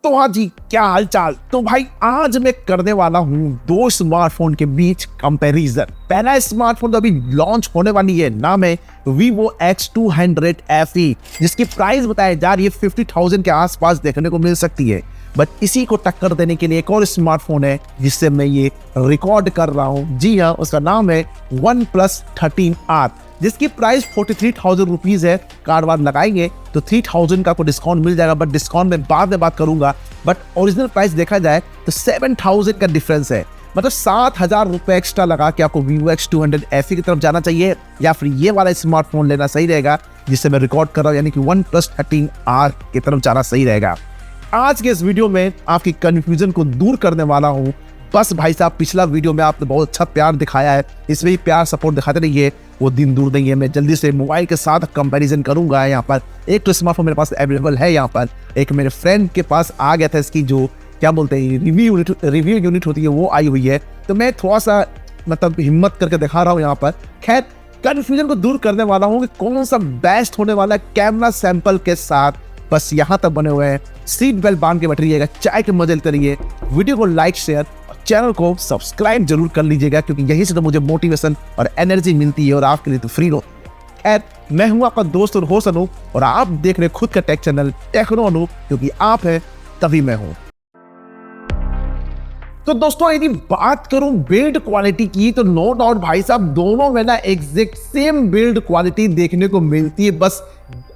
तो हाँ जी, क्या हाल चाल। तो भाई आज मैं करने वाला हूँ दो स्मार्टफोन के बीच कंपैरिजन। पहला स्मार्टफोन तो अभी लॉन्च होने वाली है, नाम है Vivo X200 FE, जिसकी प्राइस बताया जा रही है 50,000 के आसपास देखने को मिल सकती है। बट इसी को टक्कर देने के लिए एक और स्मार्टफोन है जिससे मैं ये रिकॉर्ड कर रहा हूँ। जी हाँ, उसका नाम है OnePlus 13R, जिसकी प्राइस 43,000 रुपीज है। कार्ड वार्ड लगाएंगे तो 3,000 का कोई डिस्काउंट मिल जाएगा, बट डिस्काउंट में बाद में बात करूंगा। बट ओरिजिनल प्राइस देखा जाए तो 7,000 का डिफरेंस है, मतलब 7,000 रुपए एक्स्ट्रा लगा के आपको Vivo X200 FE की तरफ जाना चाहिए, या फिर ये वाला स्मार्टफोन लेना सही रहेगा जिससे मैं रिकॉर्ड कर रहा हूँ, यानी कि OnePlus 13R की तरफ जाना सही रहेगा। आज के इस वीडियो में आपकी कंफ्यूजन को दूर करने वाला हूँ। बस भाई साहब, पिछला वीडियो में आपने बहुत अच्छा प्यार दिखाया है, इसमें भी प्यार सपोर्ट दिखाते रहिए, वो दिन दूर नहीं है। मैं जल्दी से मोबाइल के साथ कंपैरिजन करूंगा। यहाँ पर एक तो स्मार्टफोन मेरे पास अवेलेबल है, यहाँ पर एक मेरे फ्रेंड के पास आ गया था, इसकी जो क्या बोलते हैं रिव्यू यूनिट होती है वो आई हुई है। तो मैं थोड़ा सा मतलब हिम्मत करके दिखा रहा हूँ यहाँ पर। खैर, कंफ्यूजन को दूर करने वाला हूँ कि कौन सा बेस्ट होने वाला है कैमरा सैंपल के साथ। बस यहाँ तक बने हुए हैं, सीट बेल्ट बांध के बैठिएगा, चाय के मजे लेते रहिए, वीडियो को लाइक शेयर और चैनल को सब्सक्राइब जरूर कर लीजिएगा, क्योंकि यही से तो मुझे मोटिवेशन और एनर्जी मिलती है और आपके लिए तो फ्री हो। खैर, मैं हूँ आपका दोस्त और होस्ट अनूप, और आप देख रहे खुद का टेक चैनल टेक्नो अनूप, क्योंकि आप है तभी मैं हूँ। तो दोस्तों, यदि बात करूं बिल्ड क्वालिटी की, तो नो डाउट भाई साहब दोनों में ना एग्जैक्ट सेम बिल्ड क्वालिटी देखने को मिलती है। बस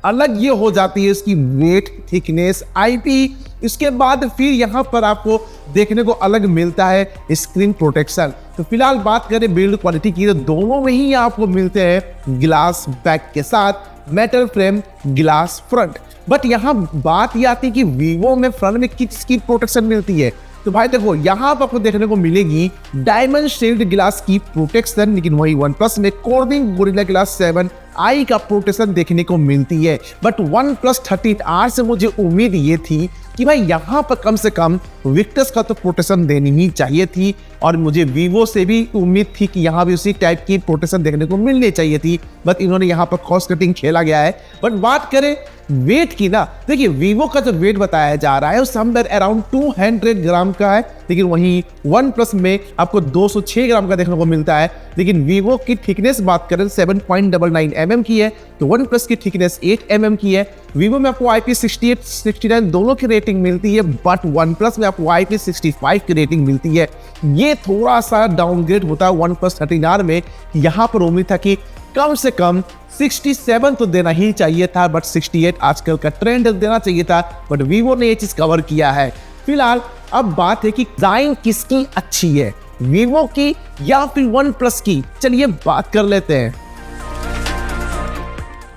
अलग ये हो जाती है इसकी वेट, थिकनेस, आईपी। इसके बाद फिर यहाँ पर आपको देखने को अलग मिलता है स्क्रीन प्रोटेक्शन। तो फिलहाल बात करें बिल्ड क्वालिटी की, तो दोनों में ही आपको मिलते हैं ग्लास बैक के साथ metal frame glass front. But यहाँ बात ये आती है कि वीवो में फ्रंट में किसकी प्रोटेक्शन मिलती है। तो भाई देखो, यहाँ पर आपको देखने को मिलेगी डायमंड शील्ड ग्लास की प्रोटेक्शन, लेकिन वही OnePlus में कोर्निंग गोरिल्ला ग्लास 7i का प्रोटेक्शन देखने को मिलती है। बट OnePlus 13R से मुझे उम्मीद ये थी कि भाई यहाँ पर कम से कम विक्टर्स का तो प्रोटेक्शन देनी ही चाहिए थी, और मुझे वीवो से भी उम्मीद थी कि यहाँ भी उसी टाइप की प्रोटेक्शन देखने को मिलनी चाहिए थी। बट इन्होंने यहाँ पर कॉस्ट कटिंग खेला गया है। बट बात करें वेट की ना, देखिए वीवो का जो वेट बताया जा रहा है वो समवेयर अराउंड 200 ग्राम का है, लेकिन वहीं OnePlus में आपको 206 ग्राम का देखने को मिलता है। लेकिन वीवो की थिकनेस बात करें 7.99 mm की है, तो OnePlus की थिकनेस 8 mm की है। वीवो में आपको IP68, 69 दोनों की रेटिंग मिलती है, बट OnePlus में आपको IP65 की रेटिंग मिलती है। ये थोड़ा सा डाउनग्रेड होता है OnePlus 13R में। यहाँ पर उम्मीद था कि कम से कम 67 तो देना ही चाहिए था, बट 68 आजकल का ट्रेंड देना चाहिए था, बट वीवो ने ये चीज कवर किया है। फिलहाल अब बात है कि डिजाइन किसकी अच्छी है, वीवो की या फिर OnePlus की। चलिए बात कर लेते हैं।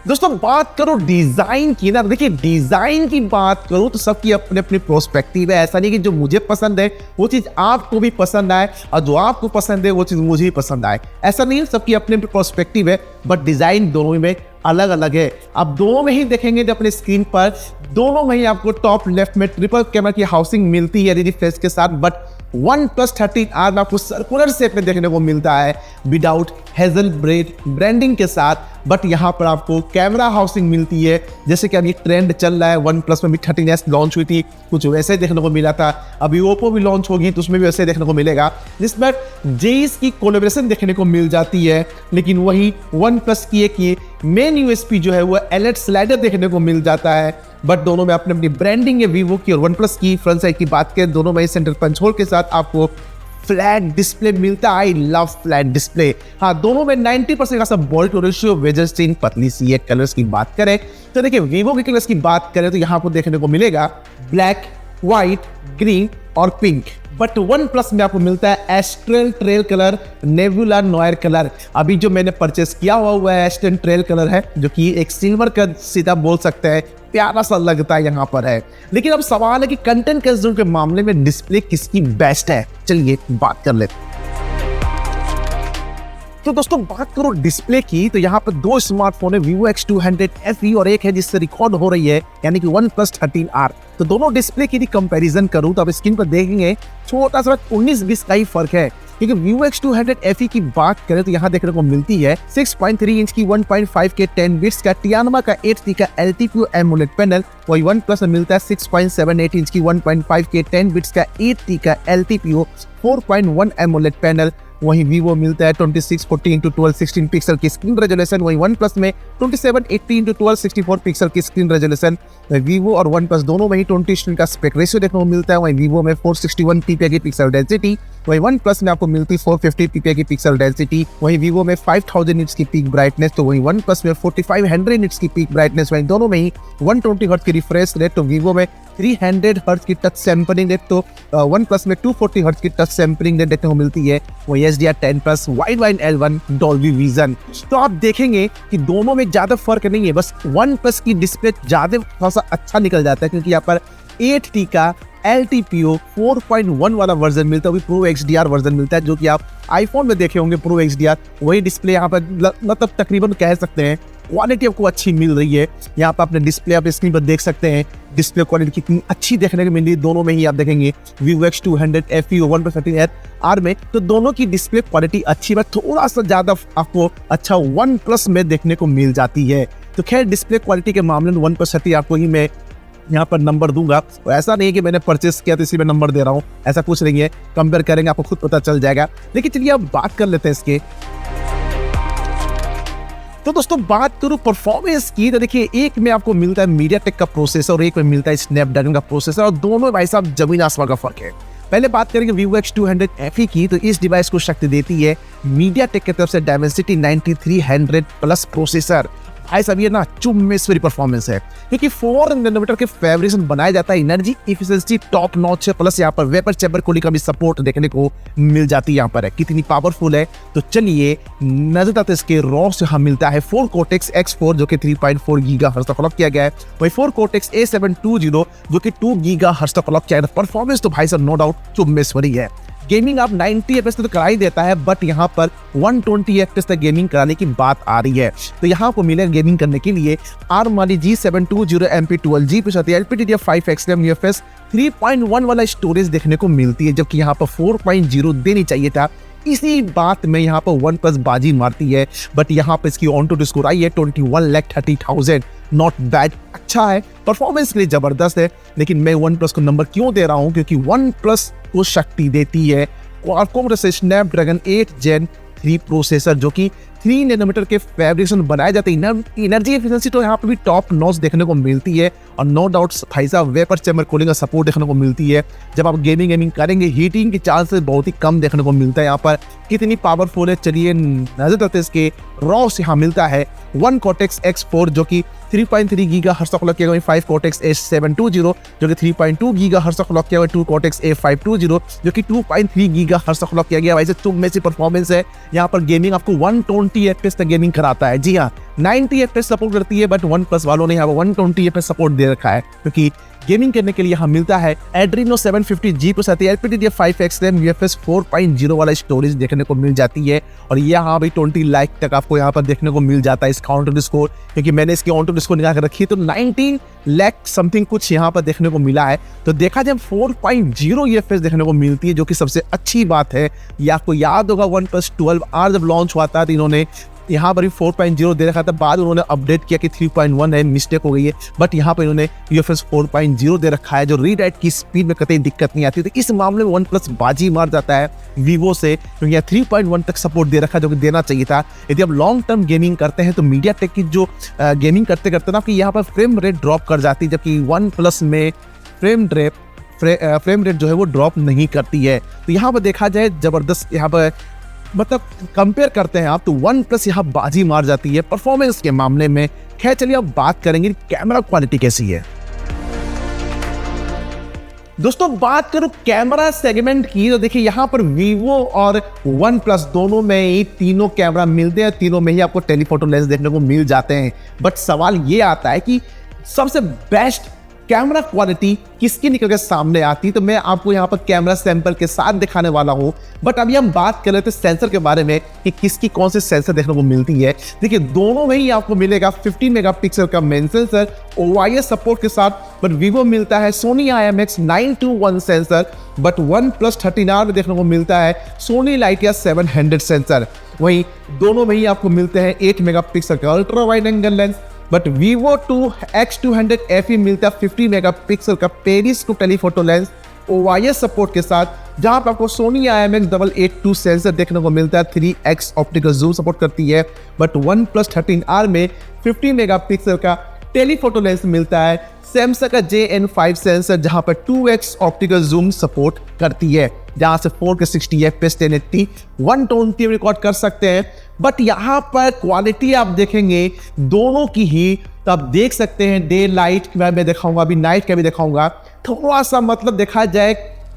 दोस्तों, बात करो डिजाइन की ना, देखिए डिजाइन की बात करूं तो सबकी अपने अपनी प्रोस्पेक्टिव है। ऐसा नहीं कि जो मुझे पसंद है वो चीज आपको भी पसंद आए, और जो आपको पसंद है वो चीज मुझे ही पसंद आए। ऐसा नहीं है, सबकी अपनी अपनी प्रोस्पेक्टिव है, बट डिजाइन दोनों में अलग अलग है। अब दोनों में ही देखेंगे तो अपने स्क्रीन पर दोनों में ही आपको टॉप लेफ्ट में ट्रिपल कैमरा की हाउसिंग मिलती है LED फ्लैश के साथ। बट OnePlus 13R में आपको सर्कुलर शेप में देखने को मिलता है विदाउट हेजल ब्रांडिंग के साथ। बट यहाँ पर आपको कैमरा हाउसिंग मिलती है, जैसे कि अभी ट्रेंड चल रहा है। OnePlus में भी 13S लॉन्च हुई थी, कुछ वैसे देखने को मिला था। अभी Oppo भी लॉन्च होगी तो उसमें भी वैसे देखने को मिलेगा, जिसमें जेईस की कोलैबोरेशन देखने को मिल जाती है। लेकिन वही OnePlus की एक मेन यूएसपी जो है वो एलईडी स्लाइडर देखने को मिल जाता है। बट दोनों में अपनी अपनी ब्रांडिंग है वीवो की और OnePlus की। फ्रंट साइड की बात करें, दोनों में सेंटर पंच होल के साथ आपको फ्लैट डिस्प्ले मिलता है। I love flat display. हाँ, दोनों में 90% का सब body to ratio, bezel screen पतली सी है। कलर्स की बात करें तो देखिए, वीवो के कलर्स की बात करें तो यहाँ पर देखने को मिलेगा ब्लैक, व्हाइट, ग्रीन और पिंक। बट OnePlus में आपको मिलता है astral trail colour, nebula Noire colour. अभी जो मैंने परचेस किया हुआ है एस्ट्रल ट्रेल कलर है, जो कि एक सिल्वर का सीधा बोल सकते हैं, प्यारा सा लगता है यहाँ पर है। लेकिन अब सवाल है कि कंटेंट कंज्यूम के मामले में डिस्प्ले किसकी बेस्ट है। चलिए बात कर लेते हैं। तो दोस्तों, बात करो डिस्प्ले की, तो यहाँ पर दो स्मार्टफोन है, Vivo X200 FE और एक है जिससे रिकॉर्ड हो रही है, यानी कि OnePlus 13R। तो दोनों डिस्प्ले की कंपैरिजन करूं तो आप स्क्रीन पर देखेंगे छोटा सा 19-20 का ही फर्क है। क्योंकि Vivo X200 FE की बात करें तो यहाँ देखने को मिलती है 6.3 इंच की 1.5 के 10 बिट्स का टियानमा का 8T का LTPO AMOLED पैनल। वही OnePlus में मिलता है 6.78 इंच की 1.5 के 10 बिट्स का 8T का LTPO 4.1 AMOLED पैनल। वहीं Vivo मिलता है 2640x1216 पिक्सल की स्क्रीन रेजोल्यूशन। वहीं OnePlus में 2780x1264 पिक्सल की स्क्रीन रेजोल्यूशन। Vivo और OnePlus दोनों में ही 20:1 का स्पेक रेशियो देखने को मिलता है। वहीं Vivo में 461 ppi की पिक्सल डेंसिटी, वहीं OnePlus में आपको मिलती है 450 ppi की पिक्सल डेंसिटी। वहीं Vivo में 5000 निट्स की पीक ब्राइटनेस, तो वहीं OnePlus में 4500 निट्स की पीक ब्राइटनेस। वहीं दोनों में ही 120 हर्ट्ज की रिफ्रेश रेट, तो Vivo में 300 हर्ट्ज की टच सैंपलिंग रेट, तो OnePlus में 240 हर्ट्ज की टच सैंपलिंग रेट देखने को मिलती है। वही HDR10+ wide L1 Dolby vision. तो आप देखेंगे कि दोनों में ज्यादा फर्क नहीं है, बस OnePlus की डिस्प्ले ज्यादा थोड़ा सा अच्छा निकल जाता है, क्योंकि यहाँ पर 8T का LTPO 4.1 वाला वर्जन मिलता है, वही प्रो XDR वर्जन मिलता है, जो कि आप आईफोन में देखे होंगे प्रो XDR। वही डिस्प्ले यहाँ पर मतलब तकरीबन कह सकते हैं क्वालिटी आपको अच्छी मिल रही है। यहाँ पर अपने डिस्प्ले आप स्क्रीन पर देख सकते हैं डिस्प्ले क्वालिटी कितनी अच्छी देखने को मिल रही है। दोनों में ही आप देखेंगे Vivo X200 FE और OnePlus 13R में, तो दोनों की डिस्प्ले क्वालिटी अच्छी, बट थोड़ा सा ज्यादा आपको अच्छा OnePlus में देखने को मिल जाती है। तो खैर डिस्प्ले क्वालिटी के मामले में OnePlus 13R को ही मैं यहाँ पर नंबर दूंगा। तो ऐसा नहीं है कि मैंने परचेस किया तो इसी में नंबर दे रहा हूँ, ऐसा कुछ नहीं है। कंपेयर करेंगे आपको खुद पता चल जाएगा। लेकिन चलिए अब बात कर लेते हैं इसके। तो दोस्तों बात करूं परफॉर्मेंस की, तो देखिए एक में आपको मिलता है MediaTek का प्रोसेसर और एक में मिलता है स्नैपड्रैगन का प्रोसेसर, और दोनों भाई साहब जमीन आसमान का फर्क है। पहले बात करेंगे Vivo X200 FE की, तो इस डिवाइस को शक्ति देती है MediaTek की तरफ से Dimensity 9300+ प्रोसेसर। भाई साहब ये ना चुम्मेश्वरी परफॉर्मेंस है, क्योंकि 4 नैनोमीटर के फैब्रिकेशन बनाया जाता है। एनर्जी एफिशिएंसी टॉप नॉच है, प्लस यहाँ पर वेपर चैम्बर कूलिंग का भी सपोर्ट देखने को मिल जाती है। यहाँ पर है कितनी पावरफुल है, तो चलिए नजर आते इसके रॉस यहाँ मिलता है 4 Cortex X4 जो कि 3.4 गीगाहर्ट्ज तक क्लॉक किया गया है। वही 4 Cortex A720 जो कि 2 गीगाहर्ट्ज तक क्लॉक किया गया है। परफॉर्मेंस तो भाई साहब नो डाउट चुम्मेश्वरी है। गेमिंग आप 90 FPS तो करा ही देता है, बट यहाँ पर 120 FPS तक गेमिंग कराने की बात आ रही है। तो यहाँ को मिलेगा गेमिंग करने के लिए ARM वाली G720 MP12G पे साथ LPDDR5 XRAM UFS 3.1 वाला स्टोरेज देखने को मिलती है, जबकि यहाँ पर 4.0 देनी चाहिए था। इसी बात में यहाँ पर OnePlus बाजी मारती है, बट यहाँ पर इसकी ऑन-टू स्कोर आई है 21,30,000। नॉट बैड, अच्छा है, परफॉर्मेंस के लिए जबरदस्त है। लेकिन मैं OnePlus को नंबर क्यों दे रहा हूँ, क्योंकि OnePlus को शक्ति देती है Qualcomm से स्नैपड्रैगन 8 Gen 3 प्रोसेसर, जो कि 3 नैनोमीटर के फैब्रिकेशन बनाए जाते हैं। एनर्जी एफिशिएंसी तो यहाँ पे भी टॉप नॉच देखने को मिलती है, और नो डाउट भाई साहब वेपर चैम्बर कूलिंग का सपोर्ट देखने को मिलती है। जब आप गेमिंग करेंगे हीटिंग के चांसेस बहुत ही कम देखने को मिलता है। यहाँ पर कितनी पावरफुल है, चलिए नजर करते इसके रॉस। यहाँ मिलता है 1 Cortex X4 जो कि 3.3 गीगाहर्ट्ज तक क्लॉक किया गया, 5 Cortex A720 जो कि 3.2 गीगाहर्ट्ज तक क्लॉक किया गया, 2 Cortex A520 जो कि 2.3 गीगाहर्ट्ज तक क्लॉक किया गया। वैसे तुम से परफॉर्मेंस है, यहाँ पर गेमिंग आपको 120 FPS तक गेमिंग कराता है। जी हाँ, 90 FPS सपोर्ट करती है, बट OnePlus वालों ने यहाँ पर 120 FPS सपोर्ट दे रखा है, क्योंकि गेमिंग करने के लिए यहाँ मिलता है Adreno 750G के साथ LPDDR5 XRAM UFS 4.0 वाला स्टोरेज देखने को मिल जाती है। और यहाँ भी 20 लाख तक आपको यहाँ पर देखने को मिल जाता है इसका ऑन-टू स्कोर, क्योंकि मैंने इसकी ऑन-टू स्कोर निकाल कर रखी है, तो 19 लाख समथिंग कुछ यहाँ पर देखने को मिला है। तो देखा जाए 4.0 UFS देखने को मिलती है, जो कि सबसे अच्छी बात है। ये आपको याद होगा OnePlus 12R जब लॉन्च हुआ था, तो इन्होंने यहाँ पर भी 4.0 दे रखा था, बाद उन्होंने अपडेट किया कि 3.1 है, मिस्टेक हो गई है, बट यहाँ पर इन्होंने UFS 4.0 दे रखा है, जो रीड राइट की स्पीड में कतई दिक्कत नहीं आती। तो इस मामले में OnePlus बाजी मार जाता है Vivo से, क्योंकि यहाँ 3.1 तक सपोर्ट दे रखा है, जो कि देना चाहिए था। यदि आप लॉन्ग टर्म गेमिंग करते हैं तो MediaTek की जो गेमिंग करते करते ना आपकी यहाँ पर फ्रेम रेट ड्रॉप कर जाती है, जबकि OnePlus में फ्रेम रेट जो है वो ड्रॉप नहीं करती है। तो यहाँ पर देखा जाए जबरदस्त, यहाँ पर मतलब कंपेयर करते हैं आप, तो OnePlus यहाँ बाजी मार जाती है परफॉर्मेंस के मामले में। खैर चलिए अब बात करेंगे कैमरा क्वालिटी कैसी है। दोस्तों बात करूं कैमरा सेगमेंट की, तो देखिए यहाँ पर Vivo और OnePlus दोनों में ही तीनों कैमरा मिलते हैं, तीनों में ही आपको टेलीफोटो लेंस देखने को मिल जाते हैं। बट सवाल ये आता है कि सबसे बेस्ट कैमरा क्वालिटी किसकी निकल के सामने आती है, तो मैं आपको यहाँ पर कैमरा सैंपल के साथ दिखाने वाला हूँ। बट अभी हम बात कर रहे थे सेंसर के बारे में कि किसकी कौन से सेंसर देखने को मिलती है। देखिए दोनों में ही आपको मिलेगा 15 मेगापिक्सल का मेन सेंसर OIS सपोर्ट के साथ, बट वीवो मिलता है Soni IMX921 sensor, but OnePlus 13R में देखने को मिलता है सोनी लाइटिया 700 सेंसर। वहीं दोनों में ही आपको मिलते हैं 8 मेगापिक्सल का ultra wide angle lens, but Vivo X200 FE मिलता है 50 मेगापिक्सल का periscope telephoto lens OIS support के साथ, जहां पर आपको सोनी IMX882 सेंसर देखने को मिलता है 3x ऑप्टिकल जूम सपोर्ट करती है, बट OnePlus 13R में 50 मेगापिक्सल का टेलीफोटो लेंस मिलता है, सैमसंग का JN5 सेंसर जहां पर 2x ऑप्टिकल जूम सपोर्ट करती है, जहां से 4K 60 FPS 1080 120 रिकॉर्ड कर सकते हैं। बट यहाँ पर क्वालिटी आप देखेंगे दोनों की ही, तो आप देख सकते हैं डे लाइट मैं दिखाऊंगा, अभी नाइट का भी दिखाऊंगा। थोड़ा सा मतलब देखा जाए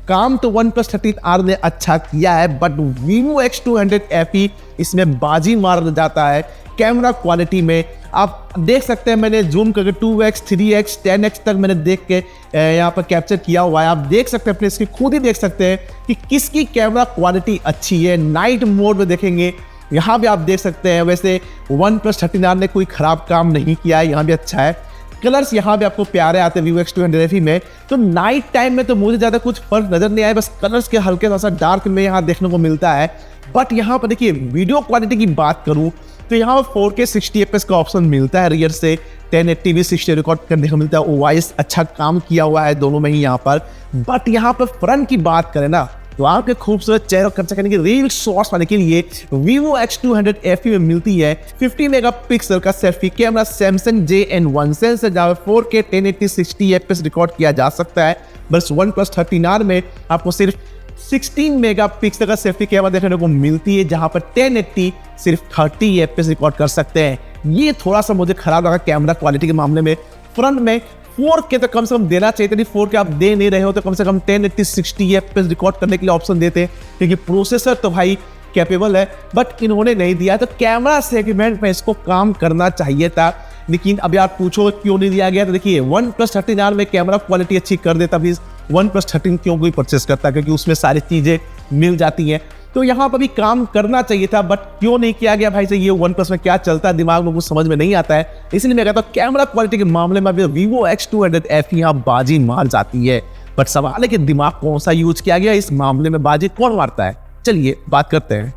काम तो OnePlus 13R ने अच्छा किया है, बट Vivo X200 FE इसमें बाजी मार जाता है कैमरा क्वालिटी में। आप देख सकते हैं मैंने जूम करके 2x 3x 10x तक मैंने देख के यहाँ पर कैप्चर किया हुआ है। आप देख सकते हैं अपने इसकी खुद ही देख सकते हैं कि किसकी कैमरा क्वालिटी अच्छी है। नाइट मोड में देखेंगे यहाँ भी आप देख सकते हैं, वैसे OnePlus 13R ने कोई खराब काम नहीं किया है, यहाँ भी अच्छा है। कलर्स यहाँ भी आपको प्यारे आते हैं Vivo X200 FE में। तो नाइट टाइम में तो मुझे ज़्यादा कुछ फर्क नजर नहीं आया, बस कलर्स के हल्के सा डार्क में यहाँ देखने को मिलता है। बट यहाँ पर देखिए वीडियो क्वालिटी की बात करूँ तो यहाँ पर 4K 60 FPS का ऑप्शन मिलता है, रियर से 1080 भी 60 रिकॉर्ड करने को मिलता है। OIS अच्छा काम किया हुआ है दोनों में ही यहाँ पर। बट यहाँ पर फ्रंट की बात करें ना तो आपके खूबसूरत चेहरा कैप्चर करने के रील शॉट्स पाने के लिए Vivo X200 FE में मिलती है 50 मेगापिक्सल का selfie camera Samsung JN1 sensor, जहाँ 4K 1080 60 FPS रिकॉर्ड किया जा सकता है। बस OnePlus 13R में आपको सिर्फ 16 मेगापिक्सल का सेल्फी कैमरा देखने को मिलती है, जहां पर 1080 सिर्फ 30 FPS रिकॉर्ड कर सकते हैं। ये थोड़ा सा मुझे खराब लगा कैमरा क्वालिटी के मामले में। फ्रंट में 4K तो कम से कम देना चाहिए था, 4K आप दे नहीं रहे हो तो कम से कम 1080 60 FPS रिकॉर्ड करने के लिए ऑप्शन देते, क्योंकि प्रोसेसर तो भाई कैपेबल है, बट इन्होंने नहीं दिया। तो कैमरा सेगमेंट में इसको काम करना चाहिए था, लेकिन अभी आप पूछो क्यों नहीं दिया गया, तो देखिए OnePlus 13R में कैमरा क्वालिटी अच्छी कर देता भी OnePlus 13 क्यों कोई परचेस करता, क्योंकि उसमें सारी चीज़ें मिल जाती हैं। तो यहाँ पर भी काम करना चाहिए था, बट क्यों नहीं किया गया भाई से, ये OnePlus में क्या चलता है दिमाग में कुछ समझ में नहीं आता है। इसलिए मैं कहता हूँ कैमरा क्वालिटी के मामले में Vivo X200 FE यहाँ बाजी मार जाती है। बट सवाल है कि दिमाग कौन सा यूज किया गया, इस मामले में बाजी कौन मारता है। चलिए बात करते हैं।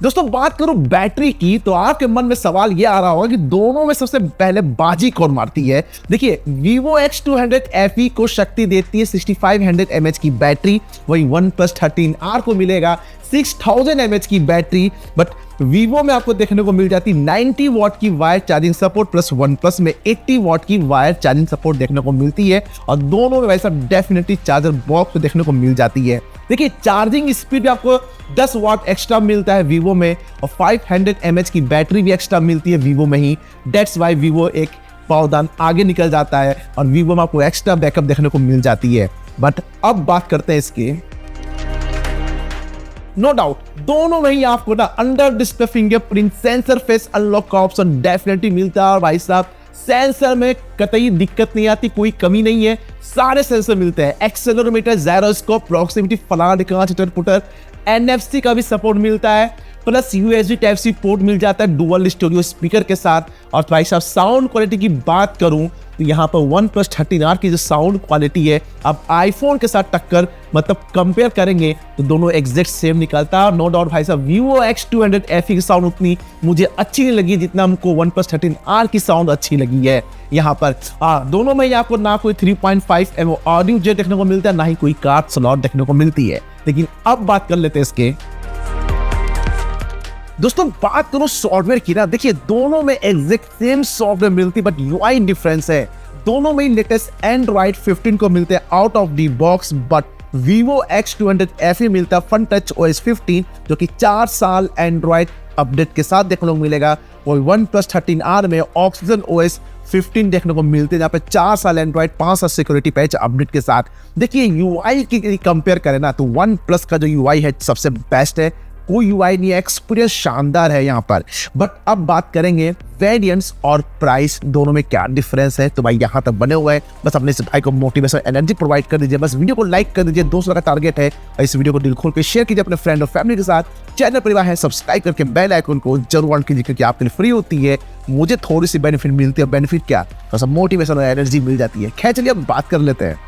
दोस्तों बात करूं बैटरी की तो आपके मन में सवाल यह आ रहा होगा कि दोनों में सबसे पहले बाजी कौन मारती है। देखिए Vivo X200 FE को शक्ति देती है 6500 mAh की बैटरी, वही OnePlus 13R को मिलेगा 6000 mAh की बैटरी। बट Vivo में आपको देखने को मिल जाती 90 वॉट की wire charging support, plus OnePlus में 80 वॉट की वायर चार्जिंग सपोर्ट देखने को मिलती है, और दोनों में वैसा डेफिनेटली चार्जर बॉक्स देखने को मिल जाती है। देखिए चार्जिंग स्पीड भी आपको 10 वाट एक्स्ट्रा मिलता है Vivo में, और 500 mAh की बैटरी भी एक्स्ट्रा मिलती है Vivo में ही। डेट्स वाई Vivo एक पावदान आगे निकल जाता है, और Vivo में आपको एक्स्ट्रा बैकअप देखने को मिल जाती है। बट अब बात करते हैं इसके। नो डाउट दोनों में ही आपको ना under display fingerprint sensor face unlock का ऑप्शन डेफिनेटली मिलता है, और भाई साहब सेंसर में कतई दिक्कत नहीं आती, कोई कमी नहीं है, सारे सेंसर मिलते हैं। एक्सेलेरोमीटर, जायरोस्कोप, प्रॉक्सिमिटी, फलाना ढिकाना, चिटर पुटर, NFC का भी सपोर्ट मिलता है, प्लस USB Type-C पोर्ट मिल जाता है डुअल स्टूडियो स्पीकर के साथ। और भाई साहब साउंड क्वालिटी की बात करूं तो यहाँ पर OnePlus 13R की जो साउंड क्वालिटी है, आप आईफोन के साथ टक्कर मतलब कंपेयर करेंगे तो दोनों एग्जैक्ट सेम निकलता है। नो डाउट भाई साहब Vivo X200 FE की साउंड उतनी मुझे अच्छी नहीं लगी जितना हमको OnePlus 13R की साउंड अच्छी लगी है। यहाँ पर दोनों में ही आपको ना कोई 3.5mm ऑडियो जेक देखने को मिलता है, ना ही कोई कार्ड स्लॉट देखने को मिलती है। लेकिन अब बात कर लेते हैं इसके। दोस्तों बात करो सॉफ्टवेयर की ना, देखिए दोनों में एग्जैक्ट सेम सॉफ्टवेयर मिलती है, बट UI डिफरेंस है। दोनों में लेटेस्ट Android 15 को मिलते हैं out of the box, but Vivo X200 FE मिलता है फन टच OS 15, जो कि 4 साल Android अपडेट के साथ देखने को मिलेगा। और OnePlus 13R में Oxygen OS 15 देखने को मिलते हैं, जहाँ पे 4 साल एंड्रॉइड 5 साल सिक्योरिटी पैच अपडेट के साथ। देखिए UI की कंपेयर करें ना तो OnePlus का जो UI है सबसे बेस्ट है, कोई यूआई नहीं है, एक्सपीरियंस शानदार है यहाँ पर। बट अब बात करेंगे वेरिएंट्स और प्राइस दोनों में क्या डिफरेंस है। तो भाई यहाँ तक बने हुए हैं, बस अपने इस भाई को मोटिवेशन एनर्जी प्रोवाइड कर दीजिए, बस वीडियो को लाइक कर दीजिए, 200 का टारगेट है। और इस वीडियो को दिल खोल के शेयर कीजिए अपने फ्रेंड और फैमिली के साथ। चैनल परिवार है सब्सक्राइब करके बेल आइकन को जरूर ऑन कीजिए, क्योंकि आपके लिए फ्री होती है, मुझे थोड़ी सी बेनिफिट मिलती है। बेनिफिट क्या, थोड़ा सा मोटिवेशन और एनर्जी मिल जाती है। खैर चलिए अब बात कर लेते हैं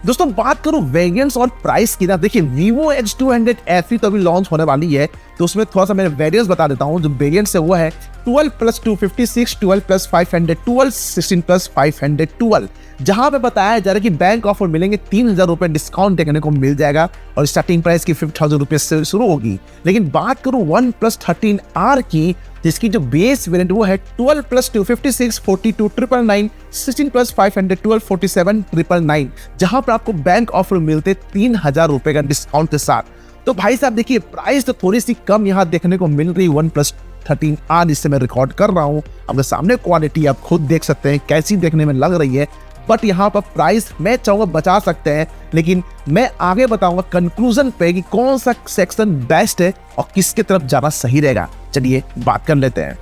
दोस्तों। बात करूं वेरिएंट्स और प्राइस की ना, देखिए Vivo X200 FE तो अभी लॉन्च होने वाली है, तो उसमें थोड़ा सा मैं वेरिएंट्स बता देता हूं। जो वेरिएंट्स है वो है 12+256, 12+500, 12, 16+500, 12, जहां पे बताया जा रहा है कि बैंक ऑफर मिलेंगे, 3,000 रुपए डिस्काउंट देखने को मिल जाएगा और स्टार्टिंग प्राइस की 5,000 रुपए से शुरू होगी। लेकिन बात करूं OnePlus 13R की, जिसकी जो बेस वेरिएंट वो है 12+256, 42,999, 16+500, 12,47,999, जहां पर आपको बैंक ऑफर मिलते 3,000 रुपए का डिस्काउंट के साथ। तो भाई साहब देखिए प्राइस तो थोड़ी सी कम यहाँ देखने को मिल रही है। OnePlus 13R जिससे मैं रिकॉर्ड कर रहा हूँ, आपके सामने क्वालिटी आप खुद देख सकते हैं कैसी देखने में लग रही है। बट यहाँ पर प्राइस मैं चाहूँगा बचा सकते हैं, लेकिन मैं आगे बताऊंगा कंक्लूजन पे कि कौन सा सेक्शन बेस्ट है और किसके तरफ जाना सही रहेगा। चलिए बात कर लेते हैं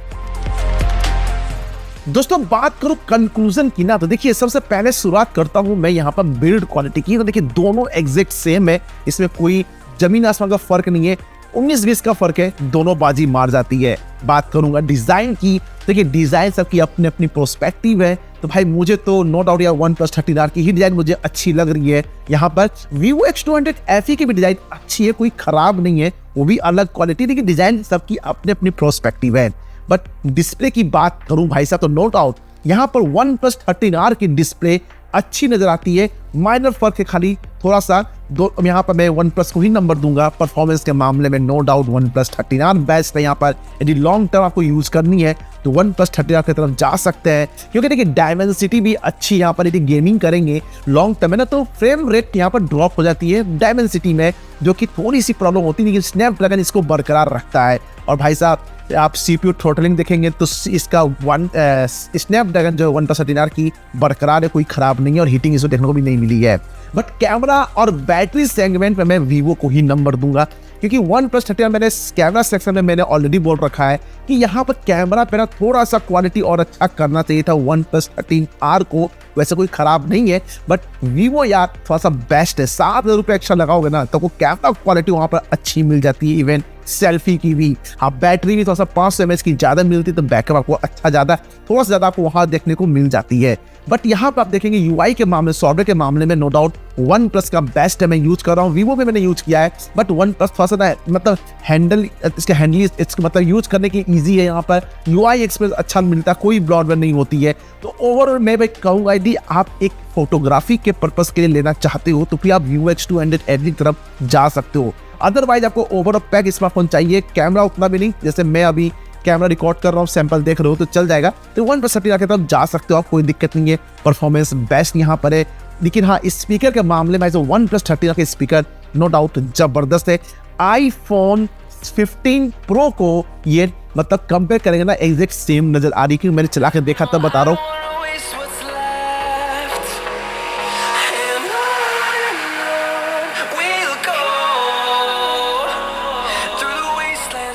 दोस्तों। बात करूं कंक्लूजन की ना, तो देखिए सबसे पहले शुरुआत करता हूं मैं यहाँ पर बिल्ड क्वालिटी की। तो देखिए दोनों एग्जैक्ट सेम है, इसमें कोई जमीन आसमान का फर्क नहीं है, 19-20 का फर्क है, दोनों बाजी मार जाती है। बात करूंगा डिजाइन की, देखिए डिजाइन सबकी अपनी अपनी प्रोस्पेक्टिव है। तो भाई मुझे तो नो डाउट यार OnePlus 13R की ही डिजाइन मुझे अच्छी लग रही है। यहाँ पर Vivo X200 FE की भी डिजाइन अच्छी है, कोई खराब नहीं है, वो भी अलग क्वालिटी, लेकिन डिजाइन सबकी अपनी अपनी प्रोस्पेक्टिव है। बट डिस्प्ले की बात करूं भाई साहब, तो नो डाउट यहाँ पर OnePlus 13R की डिस्प्ले अच्छी नजर आती है। माइनर फर्क है खाली थोड़ा सा, यहाँ पर मैं OnePlus को ही नंबर दूंगा परफॉर्मेंस के मामले में। No doubt OnePlus 13R best है। यहाँ पर यदि लॉन्ग टर्म आपको यूज करनी है तो OnePlus 13R की तरफ जा सकते हैं, क्योंकि देखिए डायमेंसिटी भी अच्छी यहाँ पर। यदि गेमिंग करेंगे लॉन्ग टर्म में ना, तो फ्रेम रेट यहाँ पर ड्रॉप हो जाती है डायमेंसिटी में, जो कि थोड़ी सी प्रॉब्लम होती है, लेकिन स्नैपड्रैगन इसको बरकरार रखता है। और भाई साहब आप CPU थ्रोटलिंग देखेंगे तो इसका स्नैपड्रैगन जो OnePlus 13R की बरकरार है, कोई खराब नहीं है, और हीटिंग इसको देखने को भी नहीं मिली है। बट कैमरा और बैटरी सेगमेंट में मैं Vivo को ही नंबर दूंगा, क्योंकि OnePlus 13R मैंने कैमरा सेक्शन में मैंने ऑलरेडी बोल रखा है कि यहाँ पर कैमरा पे ना थोड़ा सा क्वालिटी और अच्छा करना चाहिए था OnePlus 13R को। वैसे कोई खराब नहीं है, बट Vivo यार थोड़ा सा बेस्ट है। 7,000 रुपये एक्स्ट्रा लगाओगे ना तो कैमरा क्वालिटी वहाँ पर अच्छी मिल जाती है, इवन सेल्फी की भी। हाँ बैटरी भी थोड़ा सा 500 mAh की ज़्यादा मिलती है, तो बैकअप आपको अच्छा ज़्यादा थोड़ा सा ज़्यादा आपको वहाँ देखने को मिल जाती है। बट यहाँ पर आप देखेंगे UI के मामले, सॉफ्टवेयर के मामले में नो डाउट OnePlus का बेस्ट है। मैं यूज कर रहा हूँ, Vivo पे मैंने यूज किया है, बट OnePlus थोड़ा सा मतलब इसका मतलब यूज करने की ईजी है। यहाँ पर UI एक्सपीरियंस अच्छा मिलता है, कोई ब्रॉडबैंड नहीं होती है। तो ओवरऑल मैं भाई कहूँगा यदि आप एक फोटोग्राफी के पर्पस के लिए लेना चाहते हो तो फिर आप Vivo X200 FE की तरफ जा सकते हो। अदरवाइज आपको ओवरऑल पैक स्मार्टफोन चाहिए, कैमरा उतना भी नहीं, जैसे मैं अभी कैमरा रिकॉर्ड कर रहा हूँ, सैंपल देख रहे हो तो चल जाएगा, तो OnePlus 13R की तरफ जा सकते हो आप, कोई दिक्कत नहीं है। परफॉर्मेंस बेस्ट यहाँ पर है। लेकिन हाँ स्पीकर के मामले में OnePlus 13R के स्पीकर नो डाउट जबरदस्त है। iPhone 15 Pro को ये मतलब कंपेयर करेंगे ना, एग्जैक्ट सेम नजर आ रही है। मैंने चला के देखा तब बता रहा हूँ।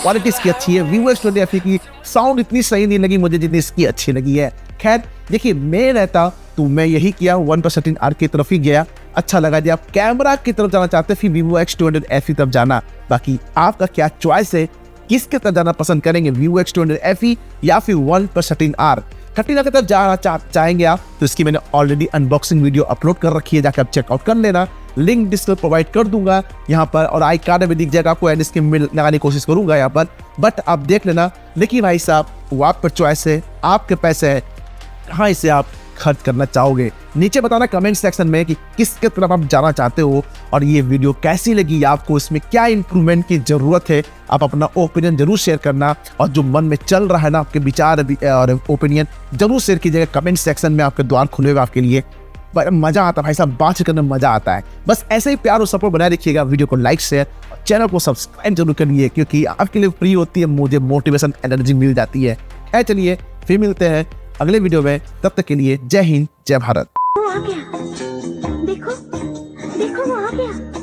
क्वालिटी इसकी अच्छी है। Vivo X200 FE की साउंड इतनी सही नहीं लगी मुझे जितनी इसकी अच्छी लगी है। खैर देखिए मैं रहता तो मैं यही किया, OnePlus 13R की तरफ ही गया, अच्छा लगा। जब आप कैमरा की तरफ जाना चाहते फिर Vivo X200 FE तरफ जाना। बाकी आपका क्या चॉइस है, किसके तरफ जाना पसंद करेंगे, Vivo X200 FE या फिर OnePlus 13R की तरफ जाना चाहेंगे आप, तो इसकी मैंने ऑलरेडी अनबॉक्सिंग वीडियो अपलोड कर रखी है, जाकर आप चेकआउट कर लेना। लिंक डिस्क्रिप्शन प्रोवाइड कर दूंगा यहाँ पर, और आई कार्ड में दिख जाएगा आपको, एड स्कीम में लगाने की कोशिश करूंगा यहाँ पर, बट आप देख लेना। लेकिन भाई साहब वो आप पर चॉइस है, आपके पैसे है, कहाँ इसे आप खर्च करना चाहोगे। नीचे बताना कमेंट सेक्शन में कि किसके तरफ आप जाना चाहते हो, और ये वीडियो कैसी लगी आपको, इसमें क्या इंप्रूवमेंट की जरूरत है। आप अपना ओपिनियन जरूर शेयर करना, और जो मन में चल रहा है ना आपके विचार और ओपिनियन जरूर शेयर कीजिएगा कमेंट सेक्शन में। आपके द्वार खुले हुए आपके लिए, मजा आता है भाई साहब, बात करने में मजा आता है। बस ऐसे ही प्यार और सपोर्ट बनाए रखिएगा। वीडियो को लाइक शेयर, चैनल को सब्सक्राइब जरूर करिए, क्योंकि आपके लिए फ्री होती है, मुझे मोटिवेशन एनर्जी मिल जाती है। चलिए फिर मिलते हैं अगले वीडियो में, तब तक के लिए जय हिंद जय भारत। वो आ गया, देखो देखो वो आ गया।